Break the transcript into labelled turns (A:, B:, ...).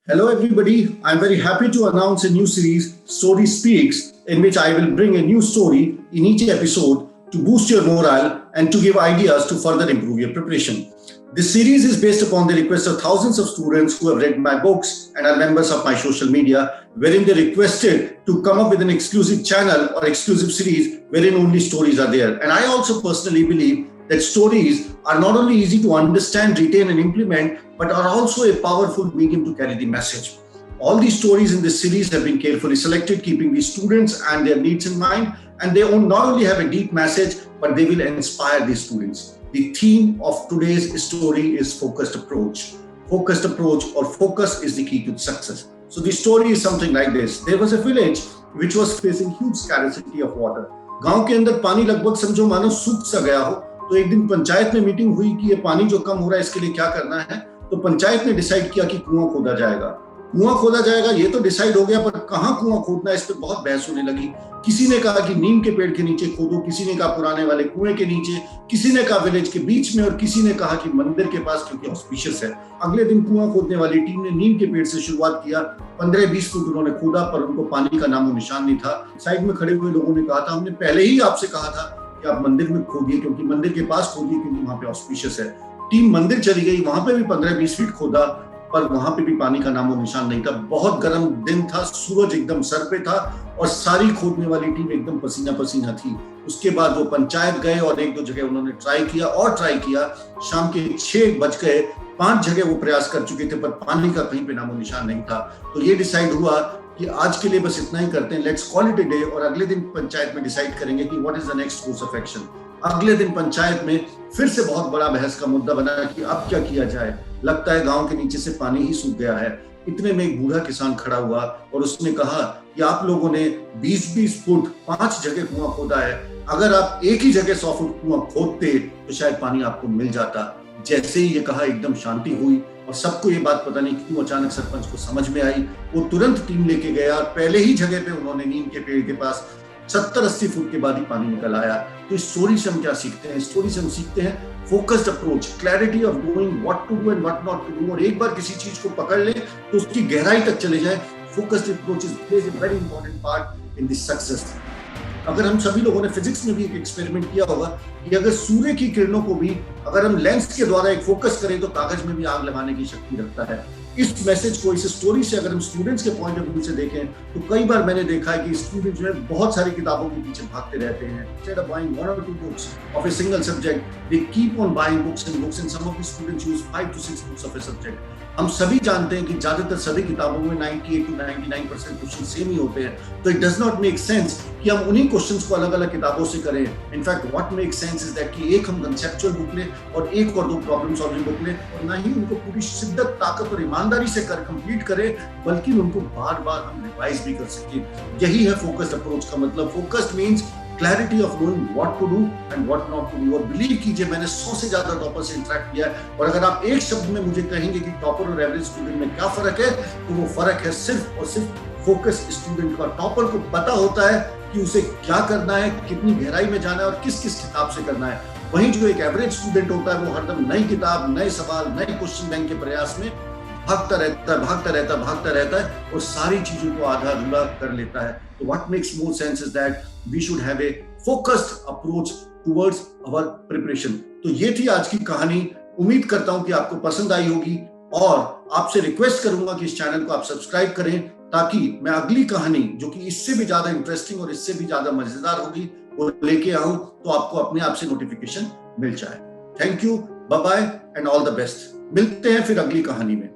A: Hello, everybody. I'm very happy to announce a new series, Story Speaks, in which I will bring a new story in each episode to boost your morale and to give ideas to further improve your preparation. This series is based upon the request of thousands of students who have read my books and are members of my social media, wherein they requested to come up with an exclusive channel or exclusive series wherein only stories are there. And I also personally believe that stories are not only easy to understand, retain, and implement, but are also a powerful medium to carry the message. All these stories in this series have been carefully selected, keeping the students and their needs in mind, and they not only have a deep message, but they will inspire the students. The theme of today's story is focused approach. Focused approach or focus is the key to success. So the story is something like this. There was a village which was facing huge scarcity of water. गांव के अंदर पानी लगभग समझो मानो सूख सा गया हो। तो एक दिन पंचायत में मीटिंग हुई कि ये पानी जो कम हो रहा है इसके लिए क्या करना है। तो पंचायत ने डिसाइड किया कि कुआं खोदा जाएगा। ये तो डिसाइड हो गया, पर कहाँ कुआं खोदना है इस पे बहुत बहस होने लगी। किसी ने कहा कि नीम के पेड़ के नीचे खोदो, किसी ने कहा पुराने वाले कुएं के नीचे, किसी ने कहा विलेज के बीच में, और किसी ने कहा कि मंदिर के पास क्योंकि ऑस्पिशियस है। अगले दिन कुआं खोदने वाली टीम ने नीम के पेड़ से शुरुआत किया। 15-20 फुट उन्होंने खोदा, पर उनको पानी का नामो निशान नहीं था। साइड में खड़े हुए लोगों ने कहा था, हमने पहले ही आपसे कहा था कि आप मंदिर में खोदिए, क्योंकि मंदिर के पास खोदिए, क्योंकि वहां पे ऑस्पिशियस है। टीम मंदिर चली गई, वहां पे भी 15-20 फीट खोदा, पर वहां पे भी पानी का नामो निशान नहीं था। बहुत गर्म दिन था, सूरज एकदम सर पे था और सारी खोदने वाली टीम एकदम पसीना पसीना थी। उसके बाद वो पंचायत गए और एक दो जगह उन्होंने ट्राई किया। शाम के 6 बज गए, 5 जगह वो प्रयास कर चुके थे, पर पानी का कहीं पे नामो निशान नहीं था। तो ये डिसाइड हुआ कि आज के लिए बस इतना ही करते हैं, let's call it a day, और अगले दिन पंचायत में डिसाइड करेंगे कि what is the next course of action. अगले दिन पंचायत में फिर से बहुत बड़ा बहस का मुद्दा बना कि अब क्या किया जाए। लगता है गांव के नीचे से पानी ही सूख गया है। इतने में एक बूढ़ा किसान खड़ा हुआ और उसने कहा कि आप लोगों ने 20-20 फुट 5 जगह कुआं खोदा है, अगर आप एक ही जगह 100 फुट कुआं खोदते तो शायद पानी आपको मिल जाता। जैसे ही ये कहा एकदम शांति हुई और सबको ये बात पता नहीं क्यों अचानक सरपंच को समझ में आई। वो तुरंत टीम लेके गया और पहले ही जगह पे उन्होंने नीम के पेड़ के पास 70-80 फुट के बाद ही पानी निकल आया। तो इस स्टोरी से हम क्या सीखते हैं? स्टोरी से हम सीखते हैं focused approach, clarity of doing what to do and what not to do. और एक बार किसी चीज को पकड़ ले तो उसकी गहराई तक चले जाए। Focused approach plays a very important part in this success. अगर हम सभी लोगों ने फिजिक्स में भी एक एक्सपेरिमेंट किया होगा कि अगर सूर्य की किरणों को भी अगर हम लेंस के द्वारा एक फोकस करें तो कागज में भी आग लगाने की शक्ति रखता है। इस मैसेज को, इस स्टोरी से अगर हम स्टूडेंट्स के पॉइंट ऑफ व्यू से देखें तो कई बार मैंने देखा है कि स्टूडेंट जो है बहुत सारी किताबों के पीछे भागते रहते हैं। Instead of buying 1 or 2 books of a single subject, they keep on buying books, and some of the students use 5 to 6 books of a subject. हम सभी जानते हैं कि ज्यादातर सभी किताबों में 98 to 99% क्वेश्चन सेम ही होते हैं। तो it does not make sense कि हम उन्हीं क्वेश्चंस को अलग अलग किताबों से करें। In fact what make sense is that कि एक हम कंसेप्चुअल बुक लें और एक और 2 प्रॉब्लम सॉल्विंग बुक लें, और ना ही उनको पूरी शिद्दत, ताकत और ईमानदारी से कर कंप्लीट करें, बल्कि उनको बार बार हम रिवाइज भी कर सकें। यही है फोकस्ड अप्रोच का मतलब। Focused means clarity of knowing what to do and what not to do. और बिलीव कीजिए, मैंने 100 से ज्यादा टॉपर से इंटरेक्ट किया है, और अगर आप एक शब्द में मुझे कहेंगे कि टॉपर और एवरेज स्टूडेंट में क्या फर्क है, तो वो फर्क है सिर्फ और सिर्फ फोकस स्टूडेंट का। टॉपर को पता होता है कि उसे क्या करना है, कितनी गहराई में जाना है और किस किस किताब से करना है। वहीं जो एक एवरेज स्टूडेंट होता है वो हरदम नई किताब, नए सवाल, नए क्वेश्चन बैंक के प्रयास में भागता रहता है और सारी चीजों को आधा अधूरा कर लेता है। तो what makes more sense is that we should have a focused approach towards our preparation. तो ये थी आज की कहानी। उम्मीद करता हूं कि आपको पसंद आई होगी, और आपसे रिक्वेस्ट करूंगा कि इस चैनल को आप सब्सक्राइब करें, ताकि मैं अगली कहानी जो कि इससे भी ज्यादा इंटरेस्टिंग और इससे भी ज्यादा मजेदार होगी वो लेके आऊं, तो आपको अपने आप से नोटिफिकेशन मिल जाए। Thank you, bye bye and all the best. मिलते हैं फिर अगली कहानी में।